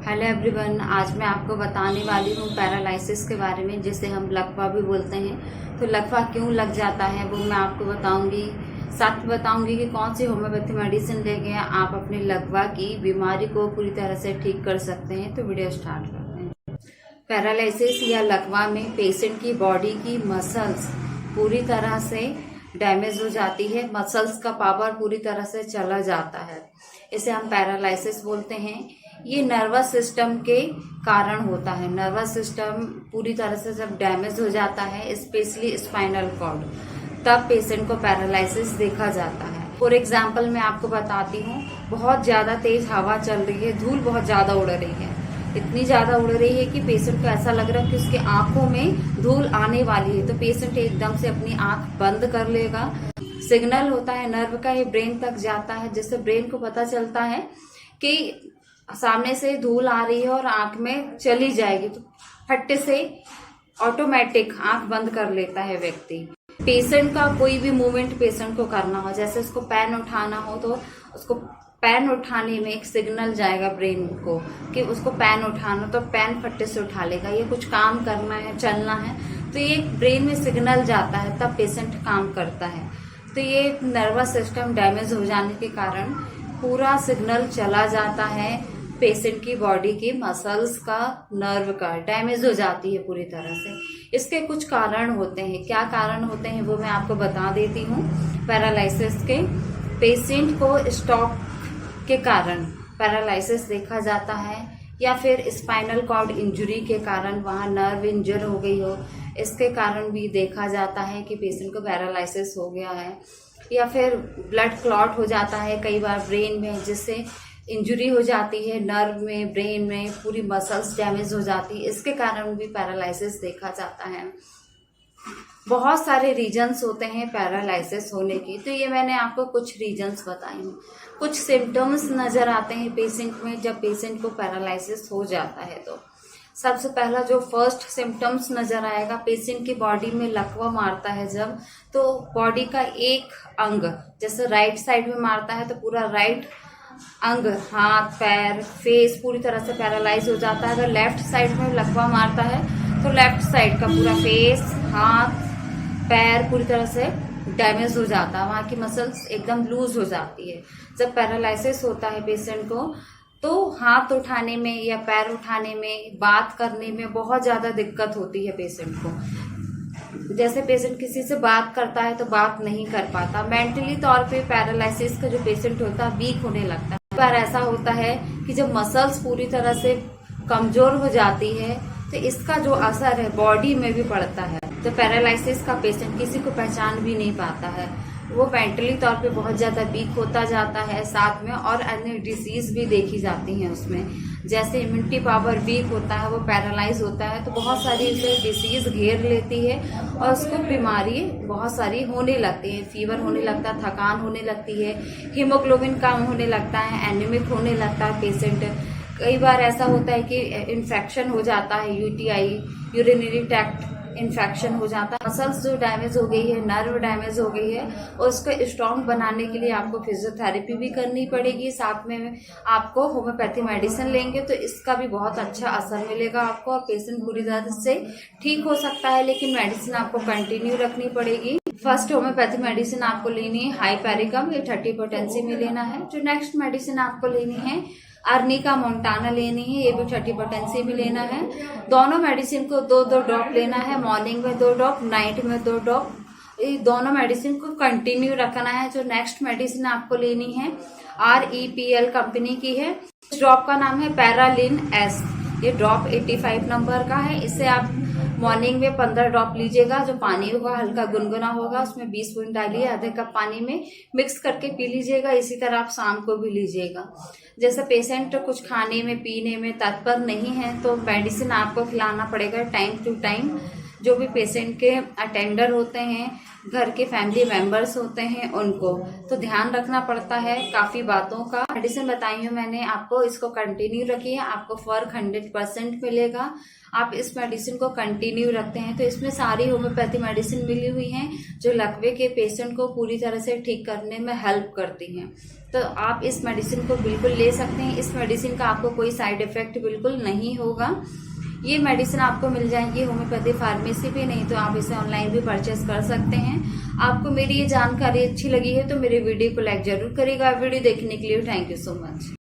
Hello everyone, आज मैं आपको बताने वाली हूँ पैरालिसिस के बारे में, जिसे हम लकवा भी बोलते हैं। तो लकवा क्यों लग जाता है वो मैं आपको बताऊंगी। साथ में बताऊंगी कि कौन सी होम्योपैथी मेडिसिन लेके आप अपने लकवा की बीमारी को पूरी तरह से ठीक कर सकते हैं। तो वीडियो स्टार्ट करते हैं। पैरालिसिस या लकवा में पेशेंट की बॉडी की मसल्स पूरी तरह से डैमेज हो जाती है, मसल्स का पावर पूरी तरह से चला जाता है। इसे हम पैरालिसिस बोलते हैं। ये नर्वस सिस्टम के कारण होता है। नर्वस सिस्टम पूरी तरह से जब डैमेज हो जाता है, स्पेशली स्पाइनल कॉर्ड, तब पेशेंट को पैरालिसिस देखा जाता है। फॉर एग्जाम्पल मैं आपको बताती हूँ, बहुत ज्यादा तेज हवा चल रही है, धूल बहुत ज्यादा उड़ रही है, इतनी ज्यादा उड़ रही है कि पेशेंट को ऐसा लग रहा है कि उसके आंखों में धूल आने वाली है। तो पेशेंट एकदम से अपनी आंख बंद कर लेगा। सिग्नल होता है नर्व का, ये ब्रेन तक जाता है, जिससे ब्रेन को पता चलता है कि सामने से धूल आ रही है और आंख में चली जाएगी। तो फट्टे से ऑटोमेटिक आंख बंद कर लेता है व्यक्ति। पेशेंट का कोई भी मूवमेंट पेशेंट को करना हो, जैसे उसको पेन उठाना हो, तो उसको पेन उठाने में एक सिग्नल जाएगा ब्रेन को कि उसको पेन उठाना, तो पेन फट्टे से उठा लेगा। ये कुछ काम करना है, चलना है, तो ये ब्रेन में सिग्नल जाता है, तब पेशेंट काम करता है। तो ये नर्वस सिस्टम डैमेज हो जाने के कारण पूरा सिग्नल चला जाता है। पेशेंट की बॉडी की मसल्स का, नर्व का डैमेज हो जाती है पूरी तरह से। इसके कुछ कारण होते हैं। क्या कारण होते हैं वो मैं आपको बता देती हूँ। पैरालिसिस के पेशेंट को स्ट्रोक के कारण पैरालिसिस देखा जाता है, या फिर स्पाइनल कॉर्ड इंजरी के कारण वहाँ नर्व इंजर हो गई हो, इसके कारण भी देखा जाता है कि पेशेंट को पैरालिसिस हो गया है। या फिर ब्लड क्लॉट हो जाता है कई बार ब्रेन में, जिससे इंजरी हो जाती है नर्व में, ब्रेन में, पूरी मसल्स डैमेज हो जाती है, इसके कारण भी पैरालिसिस देखा जाता है। बहुत सारे रीजन्स होते हैं पैरालिसिस होने की, तो ये मैंने आपको कुछ रीजन्स बताए हैं। कुछ सिम्टम्स नजर आते हैं पेशेंट में जब पेशेंट को पैरालिसिस हो जाता है। तो सबसे पहला जो फर्स्ट सिम्टम्स नजर आएगा, पेशेंट की बॉडी में लकवा मारता है जब, तो बॉडी का एक अंग, जैसे राइट साइड में मारता है तो पूरा राइट अंग, हाथ, पैर, फेस पूरी तरह से पैरालाइज हो जाता है। अगर लेफ्ट साइड में लकवा मारता है तो लेफ्ट साइड का पूरा फेस, हाथ, पैर पूरी तरह से डैमेज हो जाता है, वहाँ की मसल्स एकदम लूज हो जाती है। जब पैरालिसिस होता है पेशेंट को, तो हाथ उठाने में या पैर उठाने में, बात करने में बहुत ज्यादा दिक्कत होती है पेशेंट को। जैसे पेशेंट किसी से बात करता है तो बात नहीं कर पाता। मेंटली तौर पे पैरालिसिस का जो पेशेंट होता है वीक होने लगता है। कई बार ऐसा होता है कि जब मसल्स पूरी तरह से कमजोर हो जाती है तो इसका जो असर है बॉडी में भी पड़ता है। तो पैरालिसिस का पेशेंट किसी को पहचान भी नहीं पाता है, वो मेंटली तौर पे बहुत ज्यादा वीक होता जाता है। साथ में और अन्य डिसीज भी देखी जाती हैं उसमें, जैसे इम्यूनिटी पावर वीक होता है, वो पैरालाइज होता है, तो बहुत सारी उसे डिसीज घेर लेती है और उसको बीमारी बहुत सारी होने लगती है। फीवर होने लगता है, थकान होने लगती है, हीमोग्लोबिन कम होने लगता है, एनीमिक होने लगता है पेशेंट। कई बार ऐसा होता है कि इन्फेक्शन हो जाता है, यूटीआई, यूरिनरी ट्रैक्ट इन्फेक्शन हो जाता है। मसल्स जो डैमेज हो गई है, नर्व डैमेज हो गई है, और उसको स्ट्रॉन्ग बनाने के लिए आपको फिजियोथेरेपी भी करनी पड़ेगी। साथ में आपको होम्योपैथी मेडिसिन लेंगे तो इसका भी बहुत अच्छा असर मिलेगा आपको, और पेशेंट पूरी तरह से ठीक हो सकता है। लेकिन मेडिसिन आपको कंटिन्यू रखनी पड़ेगी। फर्स्ट होम्योपैथी मेडिसिन आपको लेनी है हाइपेरिकम, ये 30 पोटेंसी में लेना है। जो नेक्स्ट मेडिसिन आपको लेनी है अर्निका मोंटाना लेनी है, ये भी 30 पोटेंसी में लेना है। दोनों मेडिसिन को 2-2 ड्रॉप लेना है, मॉर्निंग में 2 ड्रॉप, नाइट में 2 ड्रॉप। ये दोनों मेडिसिन को कंटिन्यू रखना है। जो नेक्स्ट मेडिसिन आपको लेनी है REPL कंपनी की है। इस ड्रॉप का नाम है पैरालिन एस, ये ड्रॉप 85 नंबर का है। इसे आप मॉर्निंग में 15 ड्रॉप लीजिएगा। जो पानी होगा हल्का गुनगुना होगा, उसमें 20 बूंद डालिए, आधे कप पानी में मिक्स करके पी लीजिएगा। इसी तरह आप शाम को भी लीजिएगा। जैसे पेशेंट कुछ खाने में, पीने में तत्पर नहीं है, तो मेडिसिन आपको खिलाना पड़ेगा टाइम टू टाइम। जो भी पेशेंट के अटेंडर होते हैं, घर के फैमिली मेंबर्स होते हैं, उनको तो ध्यान रखना पड़ता है काफी बातों का। मेडिसिन बताई हूँ मैंने आपको, इसको कंटिन्यू रखिए, आपको फर्क 100% मिलेगा। आप इस मेडिसिन को कंटिन्यू रखते हैं तो इसमें सारी होम्योपैथी मेडिसिन मिली हुई हैं जो लकवे के पेशेंट को पूरी तरह से ठीक करने में हेल्प करती हैं। तो आप इस मेडिसिन को बिल्कुल ले सकते हैं। इस मेडिसिन का आपको कोई साइड इफेक्ट बिल्कुल नहीं होगा। ये मेडिसिन आपको मिल जाएंगी होम्योपैथी फार्मेसी पे, नहीं तो आप इसे ऑनलाइन भी परचेस कर सकते हैं। आपको मेरी ये जानकारी अच्छी लगी है तो मेरे वीडियो को लाइक जरूर करिएगा। वीडियो देखने के लिए थैंक यू सो मच।